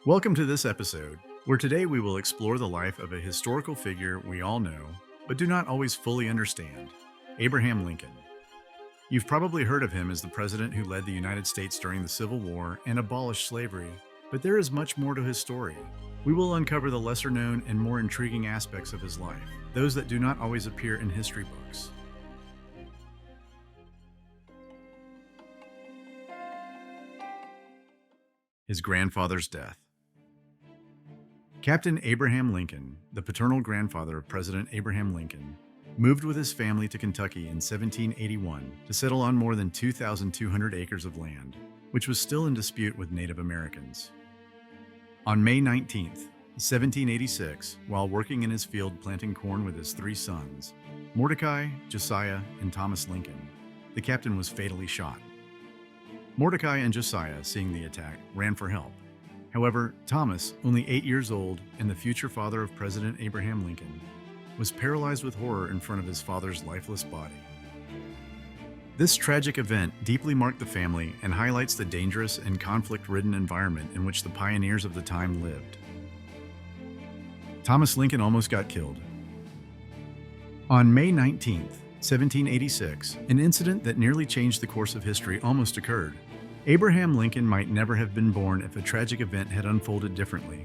Welcome to this episode, where today we will explore the life of a historical figure we all know, but do not always fully understand: Abraham Lincoln. You've probably heard of him as the president who led the United States during the Civil War and abolished slavery, but there is much more to his story. We will uncover the lesser known and more intriguing aspects of his life, those that do not always appear in history books. His grandfather's death. Captain Abraham Lincoln, the paternal grandfather of President Abraham Lincoln, moved with his family to Kentucky in 1781 to settle on more than 2,200 acres of land, which was still in dispute with Native Americans. On May 19, 1786, while working in his field planting corn with his three sons, Mordecai, Josiah, and Thomas Lincoln, the captain was fatally shot. Mordecai and Josiah, seeing the attack, ran for help. However, Thomas, only 8 years old and the future father of President Abraham Lincoln, was paralyzed with horror in front of his father's lifeless body. This tragic event deeply marked the family and highlights the dangerous and conflict-ridden environment in which the pioneers of the time lived. Thomas Lincoln almost got killed. On May 19, 1786, an incident that nearly changed the course of history almost occurred. Abraham Lincoln might never have been born if a tragic event had unfolded differently.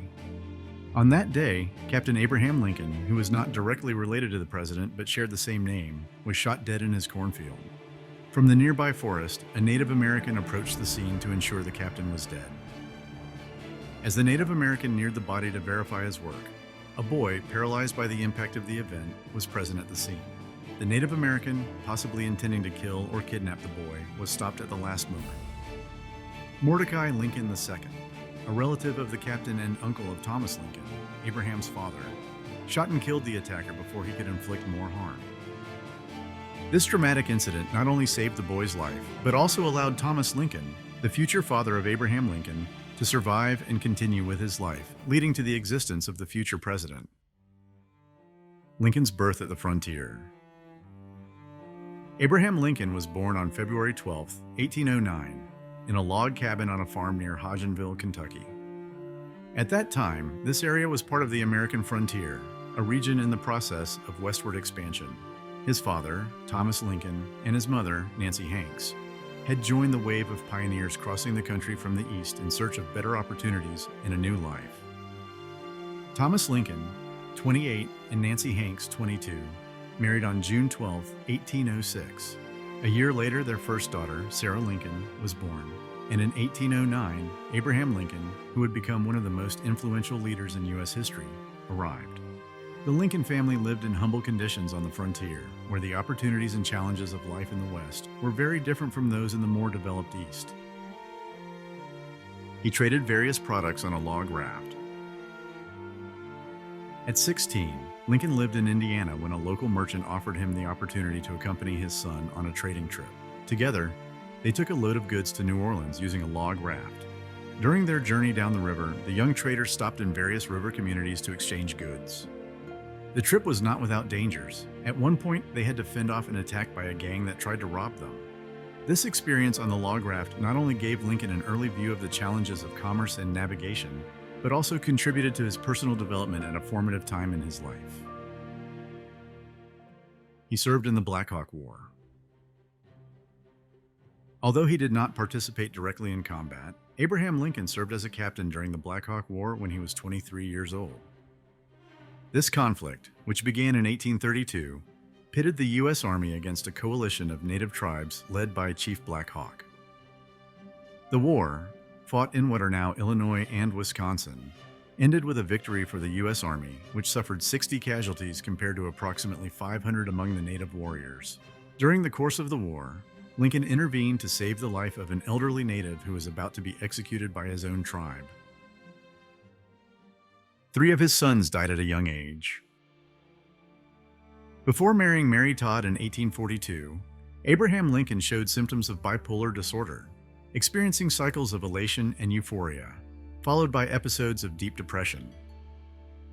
On that day, Captain Abraham Lincoln, who was not directly related to the president but shared the same name, was shot dead in his cornfield. From the nearby forest, a Native American approached the scene to ensure the captain was dead. As the Native American neared the body to verify his work, a boy, paralyzed by the impact of the event, was present at the scene. The Native American, possibly intending to kill or kidnap the boy, was stopped at the last moment. Mordecai Lincoln II, a relative of the captain and uncle of Thomas Lincoln, Abraham's father, shot and killed the attacker before he could inflict more harm. This dramatic incident not only saved the boy's life, but also allowed Thomas Lincoln, the future father of Abraham Lincoln, to survive and continue with his life, leading to the existence of the future president. Lincoln's birth at the frontier. Abraham Lincoln was born on February 12, 1809, in a log cabin on a farm near Hodgenville, Kentucky. At that time, this area was part of the American frontier, a region in the process of westward expansion. His father, Thomas Lincoln, and his mother, Nancy Hanks, had joined the wave of pioneers crossing the country from the east in search of better opportunities and a new life. Thomas Lincoln, 28, and Nancy Hanks, 22, married on June 12, 1806. A year later, their first daughter, Sarah Lincoln, was born, and in 1809, Abraham Lincoln, who would become one of the most influential leaders in U.S. history, arrived. The Lincoln family lived in humble conditions on the frontier, where the opportunities and challenges of life in the West were very different from those in the more developed East. He traded various products on a log raft. At 16, Lincoln lived in Indiana when a local merchant offered him the opportunity to accompany his son on a trading trip. Together, they took a load of goods to New Orleans using a log raft. During their journey down the river, the young traders stopped in various river communities to exchange goods. The trip was not without dangers. At one point, they had to fend off an attack by a gang that tried to rob them. This experience on the log raft not only gave Lincoln an early view of the challenges of commerce and navigation, but also contributed to his personal development at a formative time in his life. He served in the Black Hawk War. Although he did not participate directly in combat, Abraham Lincoln served as a captain during the Black Hawk War when he was 23 years old. This conflict, which began in 1832, pitted the U.S. Army against a coalition of native tribes led by Chief Black Hawk. The war, fought in what are now Illinois and Wisconsin, ended with a victory for the U.S. Army, which suffered 60 casualties compared to approximately 500 among the native warriors. During the course of the war, Lincoln intervened to save the life of an elderly native who was about to be executed by his own tribe. 3 of his sons died at a young age. Before marrying Mary Todd in 1842, Abraham Lincoln showed symptoms of bipolar disorder, experiencing cycles of elation and euphoria, followed by episodes of deep depression.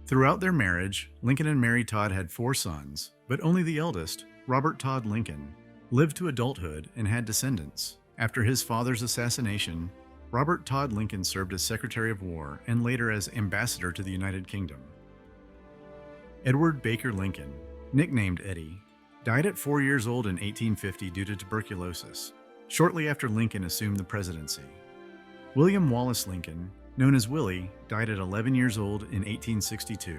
Throughout their marriage, Lincoln and Mary Todd had 4 sons, but only the eldest, Robert Todd Lincoln, lived to adulthood and had descendants. After his father's assassination, Robert Todd Lincoln served as Secretary of War and later as Ambassador to the United Kingdom. Edward Baker Lincoln, nicknamed Eddie, died at 4 years old in 1850 due to tuberculosis, shortly after Lincoln assumed the presidency. William Wallace Lincoln, known as Willie, died at 11 years old in 1862.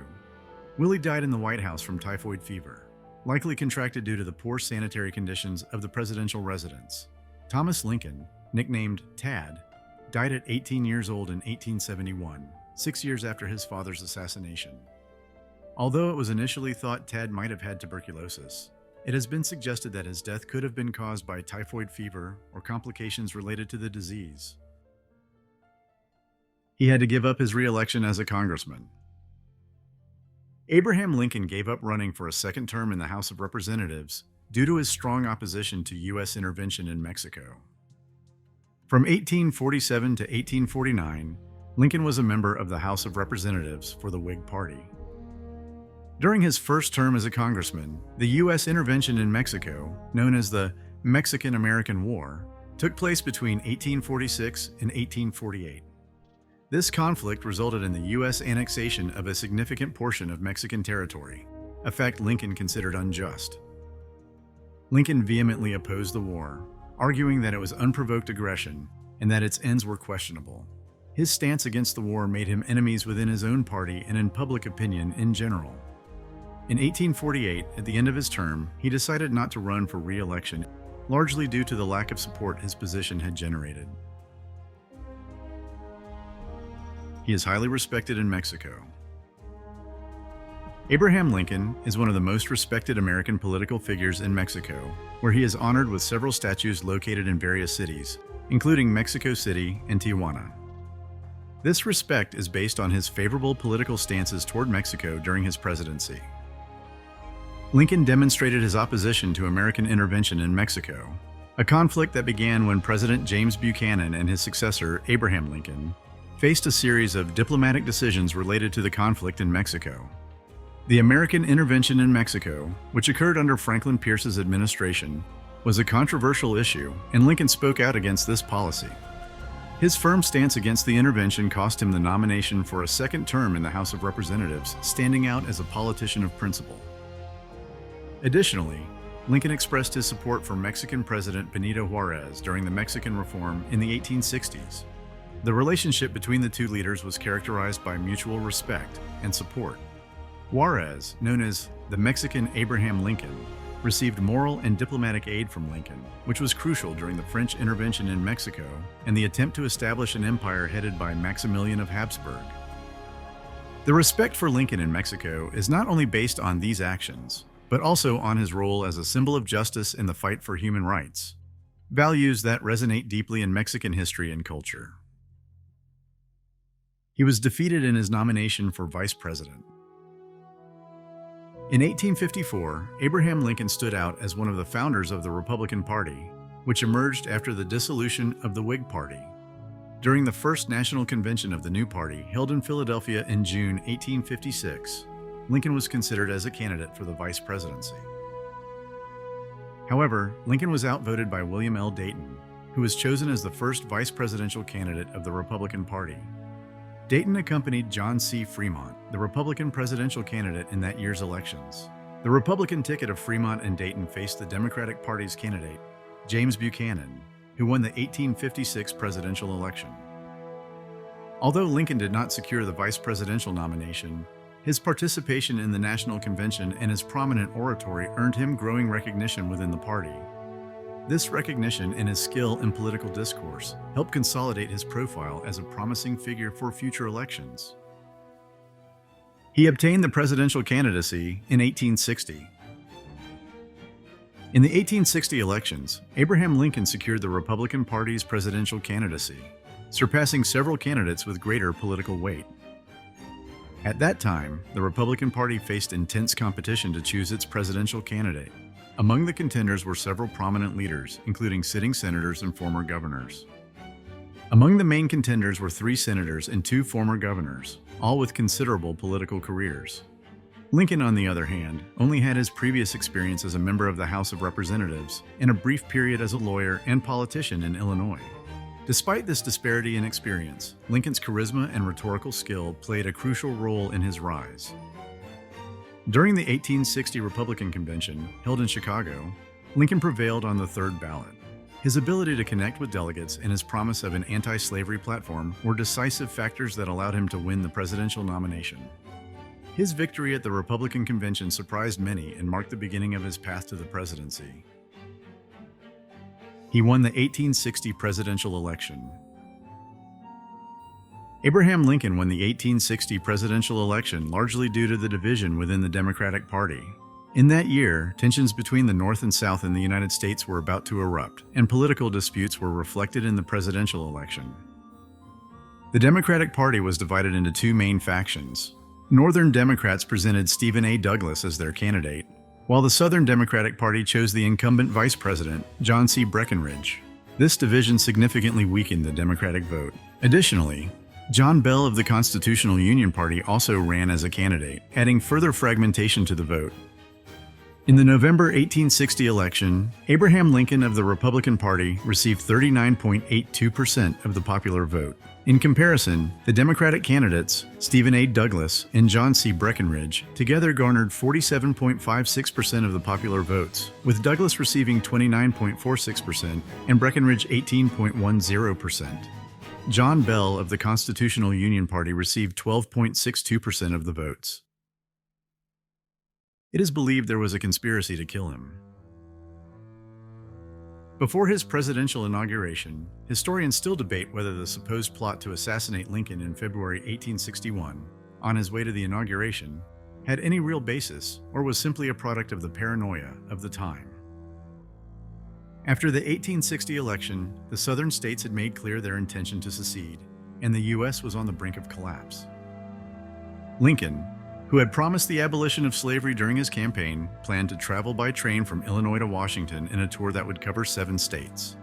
Willie died in the White House from typhoid fever, likely contracted due to the poor sanitary conditions of the presidential residence. Thomas Lincoln, nicknamed Tad, died at 18 years old in 1871, 6 years after his father's assassination. Although it was initially thought Tad might have had tuberculosis, it has been suggested that his death could have been caused by typhoid fever or complications related to the disease. He had to give up his re-election as a congressman. Abraham Lincoln gave up running for a second term in the House of Representatives due to his strong opposition to U.S. intervention in Mexico. From 1847 to 1849, Lincoln was a member of the House of Representatives for the Whig Party. During his first term as a congressman, the U.S. intervention in Mexico, known as the Mexican-American War, took place between 1846 and 1848. This conflict resulted in the U.S. annexation of a significant portion of Mexican territory, a fact Lincoln considered unjust. Lincoln vehemently opposed the war, arguing that it was unprovoked aggression and that its ends were questionable. His stance against the war made him enemies within his own party and in public opinion in general. In 1848, at the end of his term, he decided not to run for re-election, largely due to the lack of support his position had generated. He is highly respected in Mexico. Abraham Lincoln is one of the most respected American political figures in Mexico, where he is honored with several statues located in various cities, including Mexico City and Tijuana. This respect is based on his favorable political stances toward Mexico during his presidency. Lincoln demonstrated his opposition to American intervention in Mexico, a conflict that began when President James Buchanan and his successor, Abraham Lincoln, faced a series of diplomatic decisions related to the conflict in Mexico. The American intervention in Mexico, which occurred under Franklin Pierce's administration, was a controversial issue, and Lincoln spoke out against this policy. His firm stance against the intervention cost him the nomination for a second term in the House of Representatives, standing out as a politician of principle. Additionally, Lincoln expressed his support for Mexican President Benito Juárez during the Mexican Reform in the 1860s. The relationship between the two leaders was characterized by mutual respect and support. Juárez, known as the Mexican Abraham Lincoln, received moral and diplomatic aid from Lincoln, which was crucial during the French intervention in Mexico and the attempt to establish an empire headed by Maximilian of Habsburg. The respect for Lincoln in Mexico is not only based on these actions, but also on his role as a symbol of justice in the fight for human rights, values that resonate deeply in Mexican history and culture. He was defeated in his nomination for vice president. In 1854, Abraham Lincoln stood out as one of the founders of the Republican Party, which emerged after the dissolution of the Whig Party. During the first national convention of the new party, held in Philadelphia in June 1856, Lincoln was considered as a candidate for the vice presidency. However, Lincoln was outvoted by William L. Dayton, who was chosen as the first vice presidential candidate of the Republican Party. Dayton accompanied John C. Fremont, the Republican presidential candidate in that year's elections. The Republican ticket of Fremont and Dayton faced the Democratic Party's candidate, James Buchanan, who won the 1856 presidential election. Although Lincoln did not secure the vice presidential nomination, his participation in the National Convention and his prominent oratory earned him growing recognition within the party. This recognition and his skill in political discourse helped consolidate his profile as a promising figure for future elections. He obtained the presidential candidacy in 1860. In the 1860 elections, Abraham Lincoln secured the Republican Party's presidential candidacy, surpassing several candidates with greater political weight. At that time, the Republican Party faced intense competition to choose its presidential candidate. Among the contenders were several prominent leaders, including sitting senators and former governors. Among the main contenders were 3 senators and 2 former governors, all with considerable political careers. Lincoln, on the other hand, only had his previous experience as a member of the House of Representatives and a brief period as a lawyer and politician in Illinois. Despite this disparity in experience, Lincoln's charisma and rhetorical skill played a crucial role in his rise. During the 1860 Republican Convention, held in Chicago, Lincoln prevailed on the third ballot. His ability to connect with delegates and his promise of an anti-slavery platform were decisive factors that allowed him to win the presidential nomination. His victory at the Republican Convention surprised many and marked the beginning of his path to the presidency. He won the 1860 presidential election. Abraham Lincoln won the 1860 presidential election largely due to the division within the Democratic Party. In that year, tensions between the North and South in the United States were about to erupt, and political disputes were reflected in the presidential election. The Democratic Party was divided into two main factions. Northern Democrats presented Stephen A. Douglas as their candidate, while the Southern Democratic Party chose the incumbent vice president, John C. Breckinridge. This division significantly weakened the Democratic vote. Additionally, John Bell of the Constitutional Union Party also ran as a candidate, adding further fragmentation to the vote. In the November 1860 election, Abraham Lincoln of the Republican Party received 39.82% of the popular vote. In comparison, the Democratic candidates, Stephen A. Douglas and John C. Breckinridge, together garnered 47.56% of the popular votes, with Douglas receiving 29.46% and Breckinridge 18.10%. John Bell of the Constitutional Union Party received 12.62% of the votes. It is believed there was a conspiracy to kill him. Before his presidential inauguration, historians still debate whether the supposed plot to assassinate Lincoln in February 1861, on his way to the inauguration, had any real basis or was simply a product of the paranoia of the time. After the 1860 election, the Southern states had made clear their intention to secede, and the U.S. was on the brink of collapse. Lincoln, who had promised the abolition of slavery during his campaign, planned to travel by train from Illinois to Washington in a tour that would cover 7 states.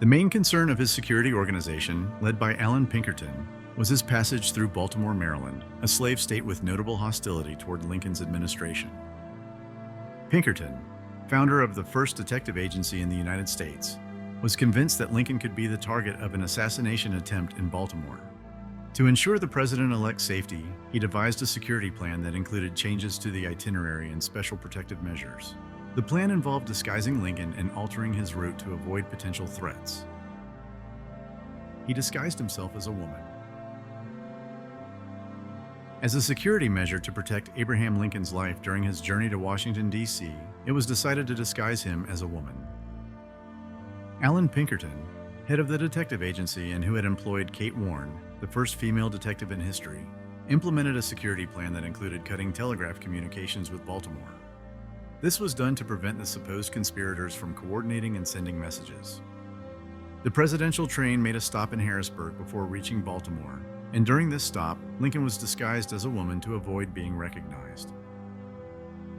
The main concern of his security organization, led by Allan Pinkerton, was his passage through Baltimore, Maryland, a slave state with notable hostility toward Lincoln's administration. Pinkerton, founder of the first detective agency in the United States, was convinced that Lincoln could be the target of an assassination attempt in Baltimore. To ensure the president-elect's safety, he devised a security plan that included changes to the itinerary and special protective measures. The plan involved disguising Lincoln and altering his route to avoid potential threats. He disguised himself as a woman. As a security measure to protect Abraham Lincoln's life during his journey to Washington, D.C., it was decided to disguise him as a woman. Allan Pinkerton, head of the detective agency and who had employed Kate Warren, the first female detective in history, implemented a security plan that included cutting telegraph communications with Baltimore. This was done to prevent the supposed conspirators from coordinating and sending messages. The presidential train made a stop in Harrisburg before reaching Baltimore, and during this stop, Lincoln was disguised as a woman to avoid being recognized.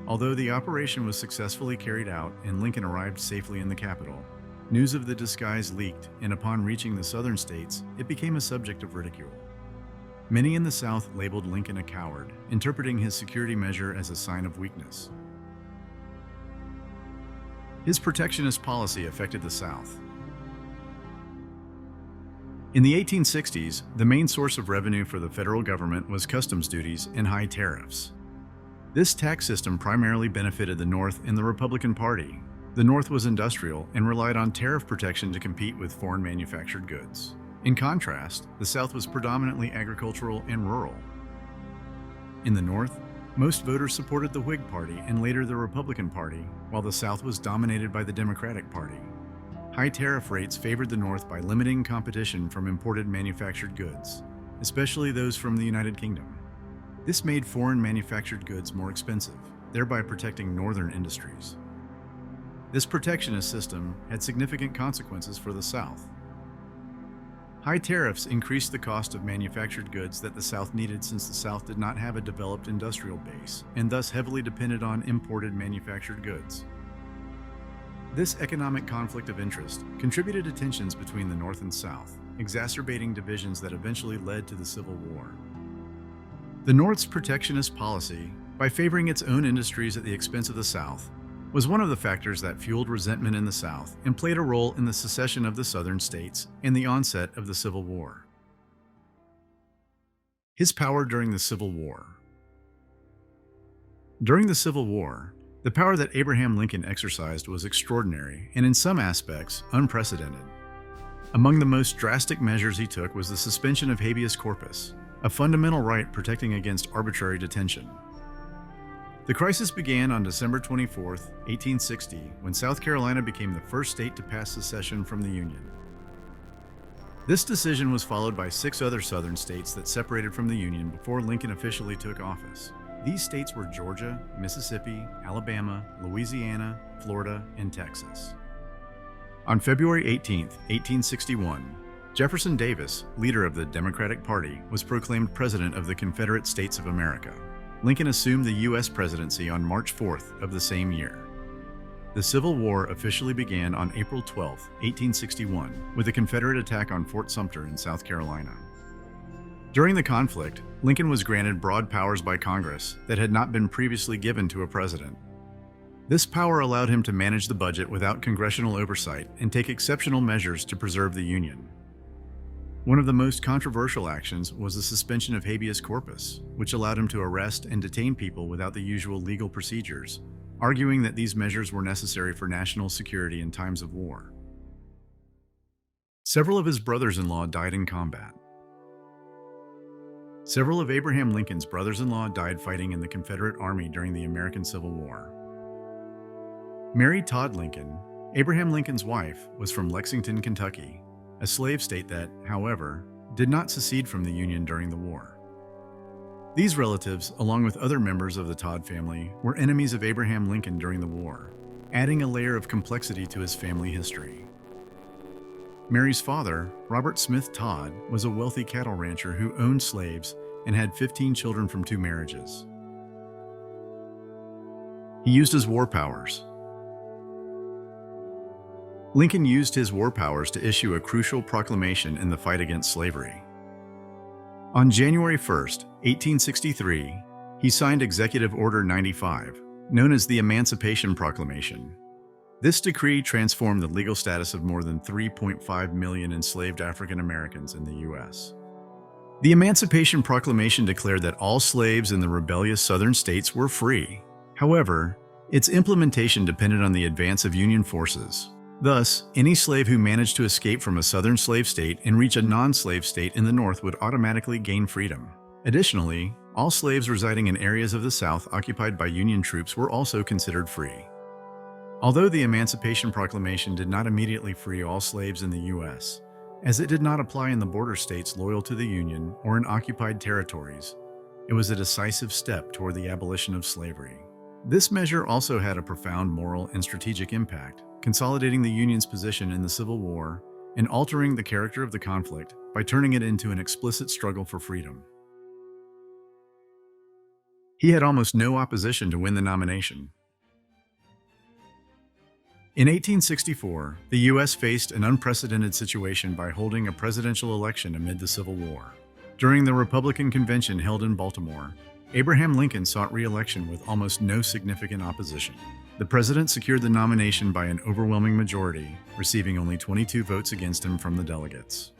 Although the operation was successfully carried out and Lincoln arrived safely in the capital, news of the disguise leaked, and upon reaching the southern states, it became a subject of ridicule. Many in the South labeled Lincoln a coward, interpreting his security measure as a sign of weakness. His protectionist policy affected the South. In the 1860s, the main source of revenue for the federal government was customs duties and high tariffs. This tax system primarily benefited the North and the Republican Party. The North was industrial and relied on tariff protection to compete with foreign manufactured goods. In contrast, the South was predominantly agricultural and rural. In the North, most voters supported the Whig Party and later the Republican Party, while the South was dominated by the Democratic Party. High tariff rates favored the North by limiting competition from imported manufactured goods, especially those from the United Kingdom. This made foreign manufactured goods more expensive, thereby protecting Northern industries. This protectionist system had significant consequences for the South. High tariffs increased the cost of manufactured goods that the South needed since the South did not have a developed industrial base and thus heavily depended on imported manufactured goods. This economic conflict of interest contributed to tensions between the North and South, exacerbating divisions that eventually led to the Civil War. The North's protectionist policy, by favoring its own industries at the expense of the South, was one of the factors that fueled resentment in the South and played a role in the secession of the Southern states and the onset of the Civil War. His power during the Civil War. During the Civil War, the power that Abraham Lincoln exercised was extraordinary and in some aspects unprecedented. Among the most drastic measures he took was the suspension of habeas corpus, a fundamental right protecting against arbitrary detention. The crisis began on December 24, 1860, when South Carolina became the first state to pass secession from the Union. This decision was followed by 6 other Southern states that separated from the Union before Lincoln officially took office. These states were Georgia, Mississippi, Alabama, Louisiana, Florida, and Texas. On February 18, 1861, Jefferson Davis, leader of the Democratic Party, was proclaimed President of the Confederate States of America. Lincoln assumed the U.S. presidency on March 4th of the same year. The Civil War officially began on April 12, 1861, with a Confederate attack on Fort Sumter in South Carolina. During the conflict, Lincoln was granted broad powers by Congress that had not been previously given to a president. This power allowed him to manage the budget without congressional oversight and take exceptional measures to preserve the Union. One of the most controversial actions was the suspension of habeas corpus, which allowed him to arrest and detain people without the usual legal procedures, arguing that these measures were necessary for national security in times of war. Several of his brothers-in-law died in combat. Several of Abraham Lincoln's brothers-in-law died fighting in the Confederate Army during the American Civil War. Mary Todd Lincoln, Abraham Lincoln's wife, was from Lexington, Kentucky, a slave state that, however, did not secede from the Union during the war. These relatives, along with other members of the Todd family, were enemies of Abraham Lincoln during the war, adding a layer of complexity to his family history. Mary's father, Robert Smith Todd, was a wealthy cattle rancher who owned slaves and had 15 children from 2 marriages. He used his war powers. Lincoln used his war powers to issue a crucial proclamation in the fight against slavery. On January 1, 1863, he signed Executive Order 95, known as the Emancipation Proclamation. This decree transformed the legal status of more than 3.5 million enslaved African Americans in the U.S. The Emancipation Proclamation declared that all slaves in the rebellious Southern states were free. However, its implementation depended on the advance of Union forces. Thus, any slave who managed to escape from a Southern slave state and reach a non-slave state in the North would automatically gain freedom. Additionally, all slaves residing in areas of the South occupied by Union troops were also considered free. Although the Emancipation Proclamation did not immediately free all slaves in the U.S., as it did not apply in the border states loyal to the Union or in occupied territories, it was a decisive step toward the abolition of slavery. This measure also had a profound moral and strategic impact, consolidating the Union's position in the Civil War and altering the character of the conflict by turning it into an explicit struggle for freedom. He had almost no opposition to win the nomination. In 1864, the U.S. faced an unprecedented situation by holding a presidential election amid the Civil War. During the Republican convention held in Baltimore, Abraham Lincoln sought re-election with almost no significant opposition. The president secured the nomination by an overwhelming majority, receiving only 22 votes against him from the delegates.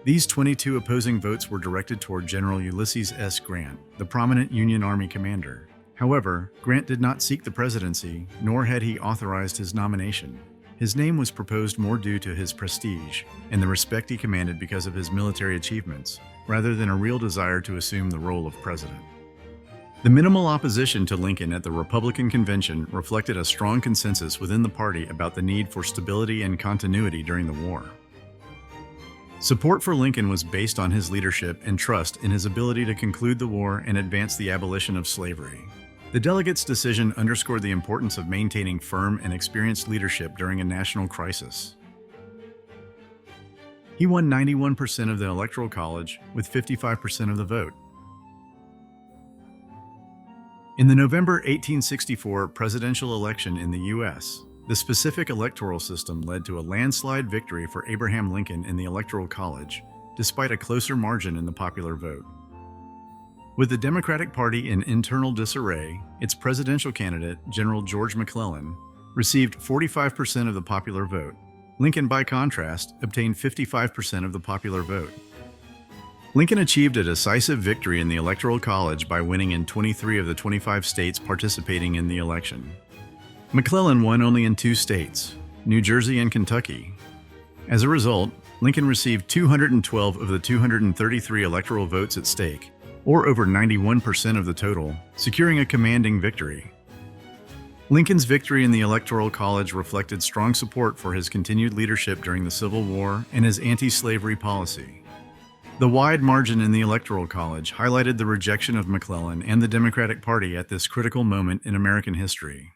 These 22 opposing votes were directed toward General Ulysses S. Grant, the prominent Union Army commander. However, Grant did not seek the presidency, nor had he authorized his nomination. His name was proposed more due to his prestige and the respect he commanded because of his military achievements, rather than a real desire to assume the role of president. The minimal opposition to Lincoln at the Republican convention reflected a strong consensus within the party about the need for stability and continuity during the war. Support for Lincoln was based on his leadership and trust in his ability to conclude the war and advance the abolition of slavery. The delegates' decision underscored the importance of maintaining firm and experienced leadership during a national crisis. He won 91% of the Electoral College, with 55% of the vote. In the November 1864 presidential election in the U.S., the specific electoral system led to a landslide victory for Abraham Lincoln in the Electoral College, despite a closer margin in the popular vote. With the Democratic Party in internal disarray, its presidential candidate, General George McClellan, received 45% of the popular vote. Lincoln, by contrast, obtained 55% of the popular vote. Lincoln achieved a decisive victory in the Electoral College by winning in 23 of the 25 states participating in the election. McClellan won only in 2 states, New Jersey and Kentucky. As a result, Lincoln received 212 of the 233 electoral votes at stake, or over 91% of the total, securing a commanding victory. Lincoln's victory in the Electoral College reflected strong support for his continued leadership during the Civil War and his anti-slavery policy. The wide margin in the Electoral College highlighted the rejection of McClellan and the Democratic Party at this critical moment in American history.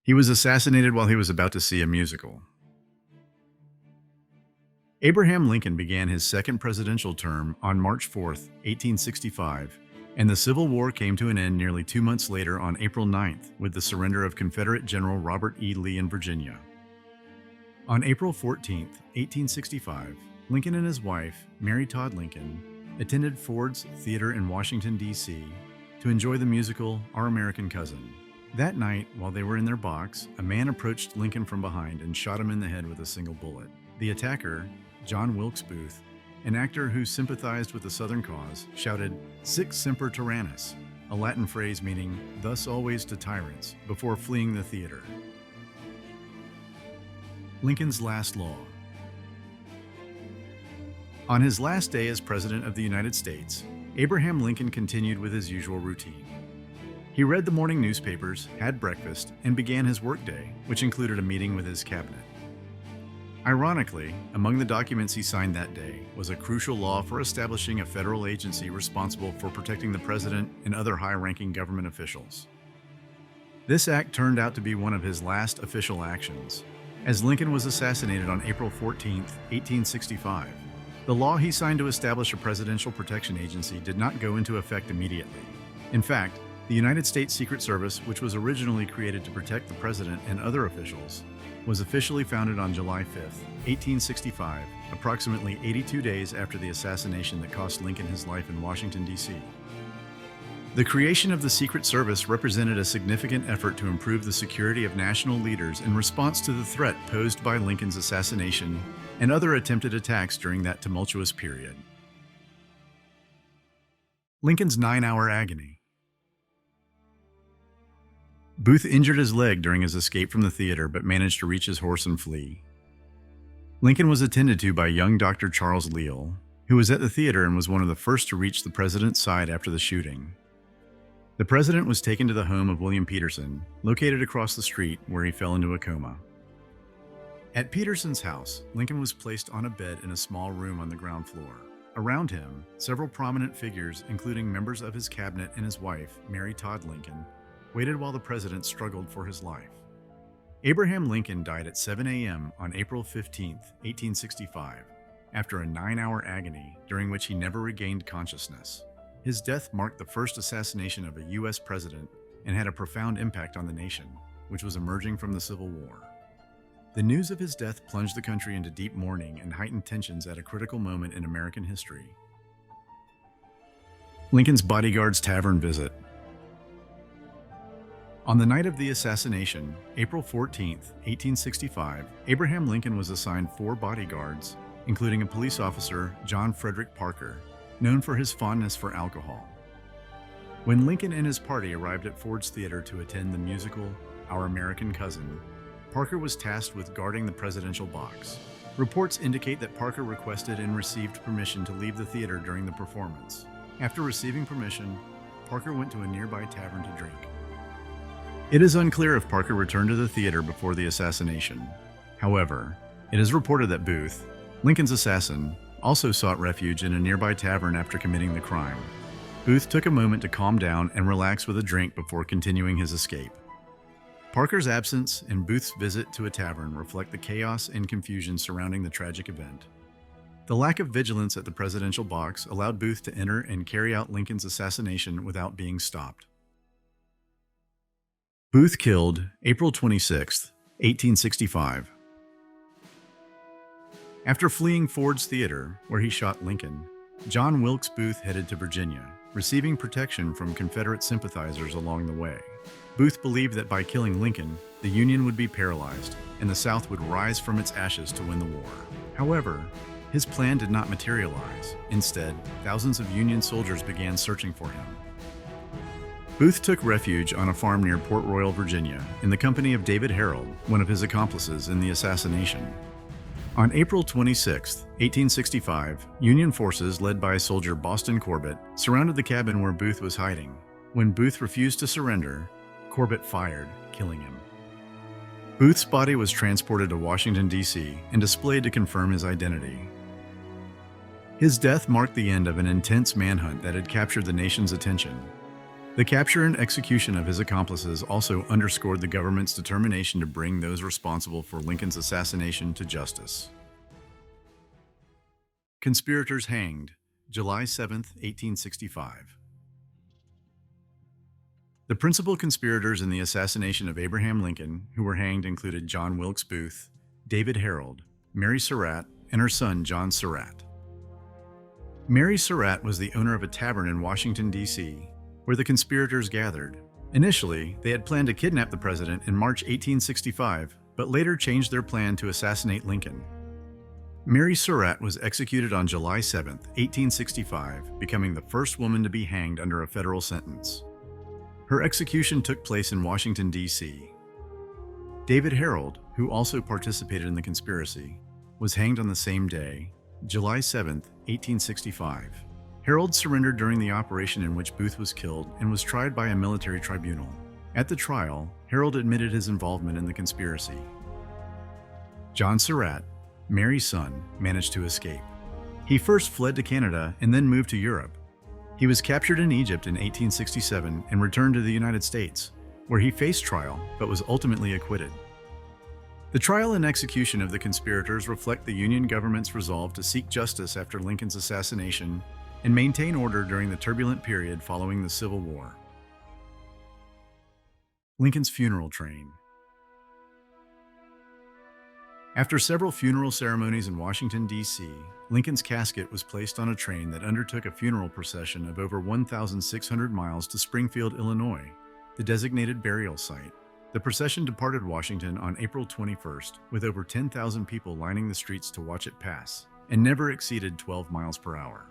He was assassinated while he was about to see a musical. Abraham Lincoln began his second presidential term on March 4, 1865, and the Civil War came to an end nearly 2 months later on April 9th with the surrender of Confederate General Robert E. Lee in Virginia. On April 14, 1865, Lincoln and his wife, Mary Todd Lincoln, attended Ford's Theater in Washington, D.C. to enjoy the musical Our American Cousin. That night, while they were in their box, a man approached Lincoln from behind and shot him in the head with a single bullet. The attacker, John Wilkes Booth, an actor who sympathized with the Southern cause, shouted, "Sic semper tyrannis," a Latin phrase meaning, "thus always to tyrants," before fleeing the theater. Lincoln's last law. On his last day as President of the United States, Abraham Lincoln continued with his usual routine. He read the morning newspapers, had breakfast, and began his workday, which included a meeting with his cabinet. Ironically, among the documents he signed that day was a crucial law for establishing a federal agency responsible for protecting the president and other high-ranking government officials. This act turned out to be one of his last official actions, as Lincoln was assassinated on April 14, 1865. The law he signed to establish a presidential protection agency did not go into effect immediately. In fact, the United States Secret Service, which was originally created to protect the president and other officials, was officially founded on July 5, 1865, approximately 82 days after the assassination that cost Lincoln his life in Washington, D.C. The creation of the Secret Service represented a significant effort to improve the security of national leaders in response to the threat posed by Lincoln's assassination and other attempted attacks during that tumultuous period. Lincoln's 9-hour agony. Booth injured his leg during his escape from the theater but managed to reach his horse and flee. Lincoln was attended to by young Dr. Charles Leal, who was at the theater and was one of the first to reach the president's side after the shooting. The president was taken to the home of William Peterson, located across the street, where he fell into a coma. At Peterson's house, Lincoln was placed on a bed in a small room on the ground floor. Around him, several prominent figures, including members of his cabinet and his wife, Mary Todd Lincoln, waited while the president struggled for his life. Abraham Lincoln died at 7 a.m. on April 15, 1865, after a 9-hour agony during which he never regained consciousness. His death marked the first assassination of a U.S. president and had a profound impact on the nation, which was emerging from the Civil War. The news of his death plunged the country into deep mourning and heightened tensions at a critical moment in American history. Lincoln's bodyguard's tavern visit. On the night of the assassination, April 14, 1865, Abraham Lincoln was assigned 4 bodyguards, including a police officer, John Frederick Parker, known for his fondness for alcohol. When Lincoln and his party arrived at Ford's Theater to attend the musical Our American Cousin, Parker was tasked with guarding the presidential box. Reports indicate that Parker requested and received permission to leave the theater during the performance. After receiving permission, Parker went to a nearby tavern to drink. It is unclear if Parker returned to the theater before the assassination. However, it is reported that Booth, Lincoln's assassin, also sought refuge in a nearby tavern after committing the crime. Booth took a moment to calm down and relax with a drink before continuing his escape. Parker's absence and Booth's visit to a tavern reflect the chaos and confusion surrounding the tragic event. The lack of vigilance at the presidential box allowed Booth to enter and carry out Lincoln's assassination without being stopped. Booth killed April 26, 1865. After fleeing Ford's Theater, where he shot Lincoln, John Wilkes Booth headed to Virginia, receiving protection from Confederate sympathizers along the way. Booth believed that by killing Lincoln, the Union would be paralyzed, and the South would rise from its ashes to win the war. However, his plan did not materialize. Instead, thousands of Union soldiers began searching for him. Booth took refuge on a farm near Port Royal, Virginia, in the company of David Harold, one of his accomplices in the assassination. On April 26, 1865, Union forces, led by soldier Boston Corbett, surrounded the cabin where Booth was hiding. When Booth refused to surrender, Corbett fired, killing him. Booth's body was transported to Washington, D.C., and displayed to confirm his identity. His death marked the end of an intense manhunt that had captured the nation's attention. The capture and execution of his accomplices also underscored the government's determination to bring those responsible for Lincoln's assassination to justice. Conspirators hanged, July 7, 1865. The principal conspirators in the assassination of Abraham Lincoln, who were hanged, included John Wilkes Booth, David Harold, Mary Surratt, and her son John Surratt. Mary Surratt was the owner of a tavern in Washington, D.C., where the conspirators gathered. Initially, they had planned to kidnap the president in March 1865, but later changed their plan to assassinate Lincoln. Mary Surratt was executed on July 7, 1865, becoming the first woman to be hanged under a federal sentence. Her execution took place in Washington, D.C. David Harold, who also participated in the conspiracy, was hanged on the same day, July 7, 1865. Harold surrendered during the operation in which Booth was killed and was tried by a military tribunal. At the trial, Harold admitted his involvement in the conspiracy. John Surratt, Mary's son, managed to escape. He first fled to Canada and then moved to Europe. He was captured in Egypt in 1867 and returned to the United States, where he faced trial but was ultimately acquitted. The trial and execution of the conspirators reflect the Union government's resolve to seek justice after Lincoln's assassination and maintain order during the turbulent period following the Civil War. Lincoln's funeral train. After several funeral ceremonies in Washington, D.C., Lincoln's casket was placed on a train that undertook a funeral procession of over 1,600 miles to Springfield, Illinois, the designated burial site. The procession departed Washington on April 21st, with over 10,000 people lining the streets to watch it pass, and never exceeded 12 miles per hour.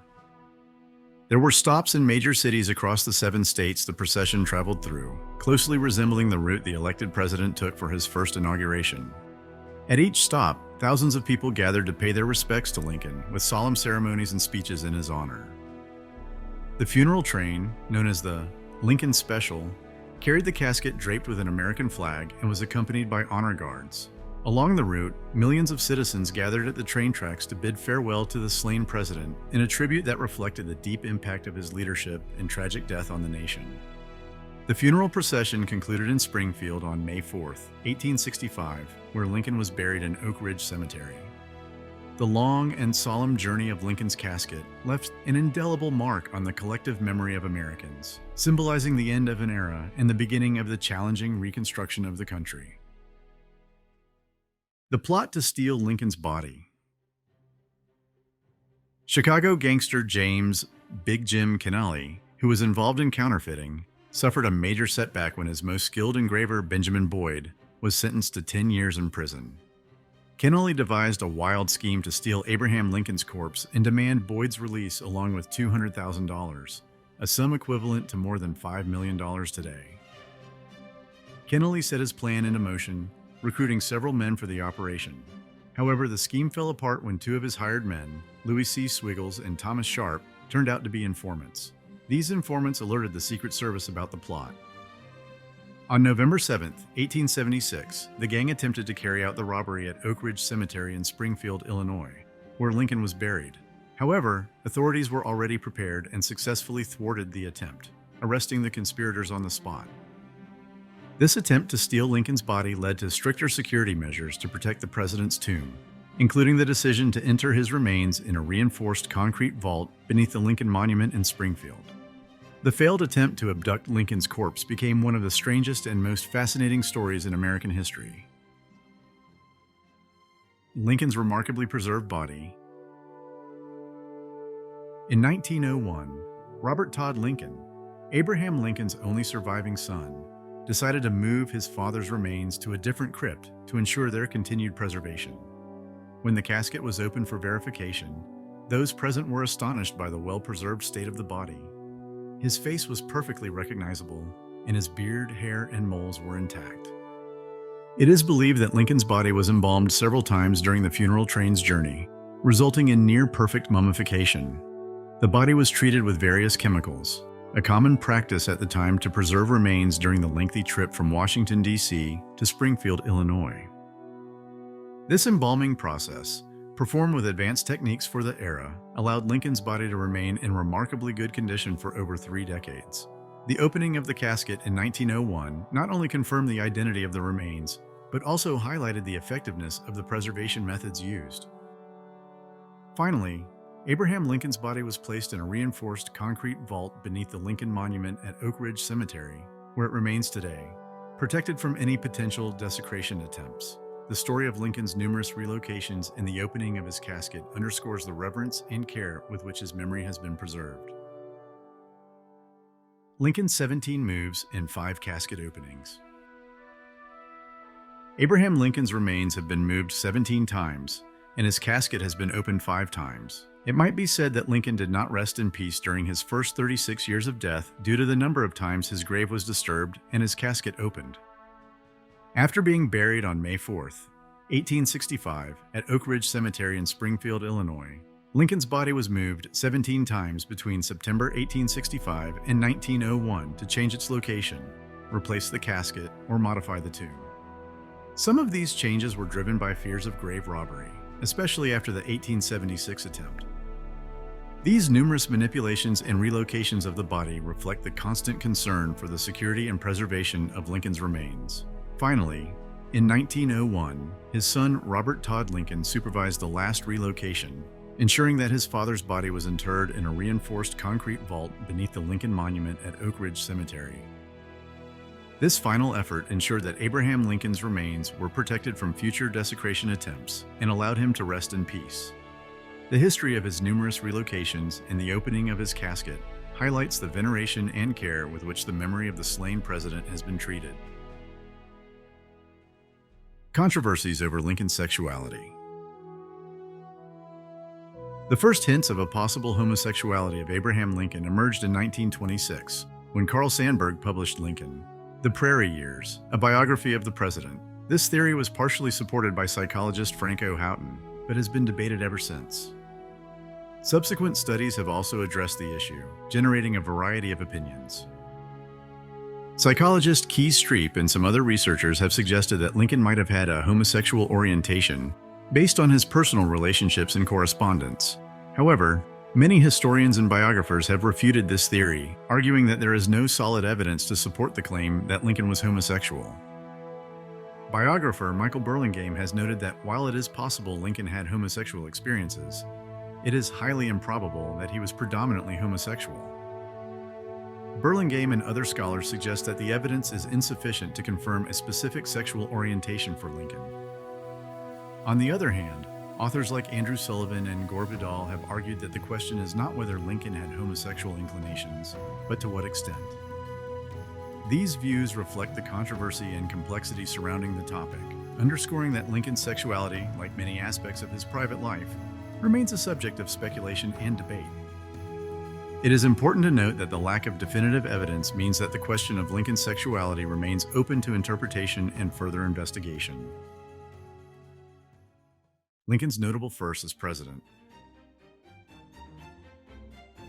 There were stops in major cities across the 7 states the procession traveled through, closely resembling the route the elected president took for his first inauguration. At each stop, thousands of people gathered to pay their respects to Lincoln, with solemn ceremonies and speeches in his honor. The funeral train, known as the Lincoln Special, carried the casket draped with an American flag and was accompanied by honor guards. Along the route, millions of citizens gathered at the train tracks to bid farewell to the slain president in a tribute that reflected the deep impact of his leadership and tragic death on the nation. The funeral procession concluded in Springfield on May 4, 1865, where Lincoln was buried in Oak Ridge Cemetery. The long and solemn journey of Lincoln's casket left an indelible mark on the collective memory of Americans, symbolizing the end of an era and the beginning of the challenging reconstruction of the country. The plot to steal Lincoln's body. Chicago gangster James "Big Jim" Kennelly, who was involved in counterfeiting, suffered a major setback when his most skilled engraver, Benjamin Boyd, was sentenced to 10 years in prison. Kennelly devised a wild scheme to steal Abraham Lincoln's corpse and demand Boyd's release along with $200,000, a sum equivalent to more than $5 million today. Kennelly set his plan into motion, recruiting several men for the operation. However, the scheme fell apart when 2 of his hired men, Louis C. Swiggles and Thomas Sharp, turned out to be informants. These informants alerted the Secret Service about the plot. On November 7, 1876, the gang attempted to carry out the robbery at Oak Ridge Cemetery in Springfield, Illinois, where Lincoln was buried. However, authorities were already prepared and successfully thwarted the attempt, arresting the conspirators on the spot. This attempt to steal Lincoln's body led to stricter security measures to protect the president's tomb, including the decision to enter his remains in a reinforced concrete vault beneath the Lincoln Monument in Springfield. The failed attempt to abduct Lincoln's corpse became one of the strangest and most fascinating stories in American history. Lincoln's remarkably preserved body. In 1901, Robert Todd Lincoln, Abraham Lincoln's only surviving son, decided to move his father's remains to a different crypt to ensure their continued preservation. When the casket was opened for verification, those present were astonished by the well-preserved state of the body. His face was perfectly recognizable, and his beard, hair, and moles were intact. It is believed that Lincoln's body was embalmed several times during the funeral train's journey, resulting in near-perfect mummification. The body was treated with various chemicals, a common practice at the time to preserve remains during the lengthy trip from Washington, D.C. to Springfield, Illinois. This embalming process, performed with advanced techniques for the era, allowed Lincoln's body to remain in remarkably good condition for over 3 decades. The opening of the casket in 1901 not only confirmed the identity of the remains, but also highlighted the effectiveness of the preservation methods used. Finally, Abraham Lincoln's body was placed in a reinforced concrete vault beneath the Lincoln Monument at Oak Ridge Cemetery, where it remains today, protected from any potential desecration attempts. The story of Lincoln's numerous relocations and the opening of his casket underscores the reverence and care with which his memory has been preserved. Lincoln's 17 moves and 5 casket openings. Abraham Lincoln's remains have been moved 17 times, and his casket has been opened 5 times. It might be said that Lincoln did not rest in peace during his first 36 years of death due to the number of times his grave was disturbed and his casket opened. After being buried on May 4, 1865, at Oak Ridge Cemetery in Springfield, Illinois, Lincoln's body was moved 17 times between September 1865 and 1901 to change its location, replace the casket, or modify the tomb. Some of these changes were driven by fears of grave robbery, especially after the 1876 attempt. These numerous manipulations and relocations of the body reflect the constant concern for the security and preservation of Lincoln's remains. Finally, in 1901, his son Robert Todd Lincoln supervised the last relocation, ensuring that his father's body was interred in a reinforced concrete vault beneath the Lincoln Monument at Oak Ridge Cemetery. This final effort ensured that Abraham Lincoln's remains were protected from future desecration attempts and allowed him to rest in peace. The history of his numerous relocations and the opening of his casket highlights the veneration and care with which the memory of the slain president has been treated. Controversies over Lincoln's sexuality. The first hints of a possible homosexuality of Abraham Lincoln emerged in 1926, when Carl Sandburg published Lincoln, The Prairie Years, a biography of the president. This theory was partially supported by psychologist Frank O. Houghton, but has been debated ever since. Subsequent studies have also addressed the issue, generating a variety of opinions. Psychologist Kees Streep and some other researchers have suggested that Lincoln might have had a homosexual orientation based on his personal relationships and correspondence. However, many historians and biographers have refuted this theory, arguing that there is no solid evidence to support the claim that Lincoln was homosexual. Biographer Michael Burlingame has noted that while it is possible Lincoln had homosexual experiences, it is highly improbable that he was predominantly homosexual. Burlingame and other scholars suggest that the evidence is insufficient to confirm a specific sexual orientation for Lincoln. On the other hand, authors like Andrew Sullivan and Gore Vidal have argued that the question is not whether Lincoln had homosexual inclinations, but to what extent. These views reflect the controversy and complexity surrounding the topic, underscoring that Lincoln's sexuality, like many aspects of his private life, remains a subject of speculation and debate. It is important to note that the lack of definitive evidence means that the question of Lincoln's sexuality remains open to interpretation and further investigation. Lincoln's notable firsts as president.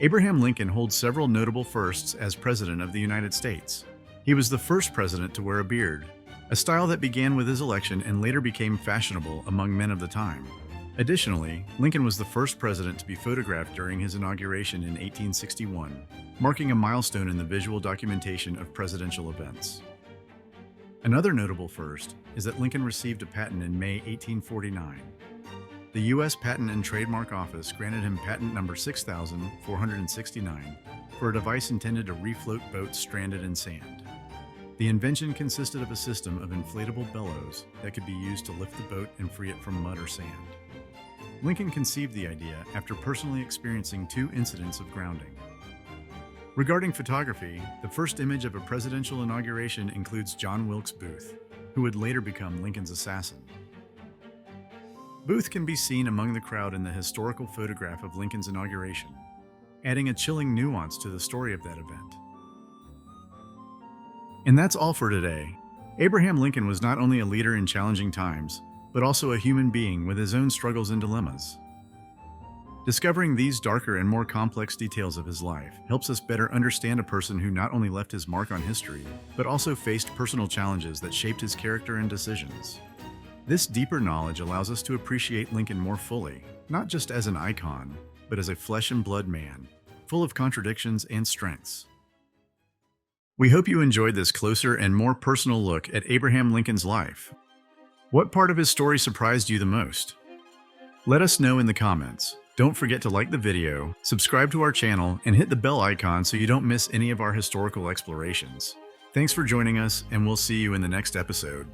Abraham Lincoln holds several notable firsts as President of the United States. He was the first president to wear a beard, a style that began with his election and later became fashionable among men of the time. Additionally, Lincoln was the first president to be photographed during his inauguration in 1861, marking a milestone in the visual documentation of presidential events. Another notable first is that Lincoln received a patent in May 1849. The U.S. Patent and Trademark Office granted him patent number 6469 for a device intended to refloat boats stranded in sand. The invention consisted of a system of inflatable bellows that could be used to lift the boat and free it from mud or sand. Lincoln conceived the idea after personally experiencing 2 incidents of grounding. Regarding photography, the first image of a presidential inauguration includes John Wilkes Booth, who would later become Lincoln's assassin. Booth can be seen among the crowd in the historical photograph of Lincoln's inauguration, adding a chilling nuance to the story of that event. And that's all for today. Abraham Lincoln was not only a leader in challenging times, but also a human being with his own struggles and dilemmas. Discovering these darker and more complex details of his life helps us better understand a person who not only left his mark on history, but also faced personal challenges that shaped his character and decisions. This deeper knowledge allows us to appreciate Lincoln more fully, not just as an icon, but as a flesh and blood man, full of contradictions and strengths. We hope you enjoyed this closer and more personal look at Abraham Lincoln's life. What part of his story surprised you the most? Let us know in the comments. Don't forget to like the video, subscribe to our channel, and hit the bell icon so you don't miss any of our historical explorations. Thanks for joining us, and we'll see you in the next episode.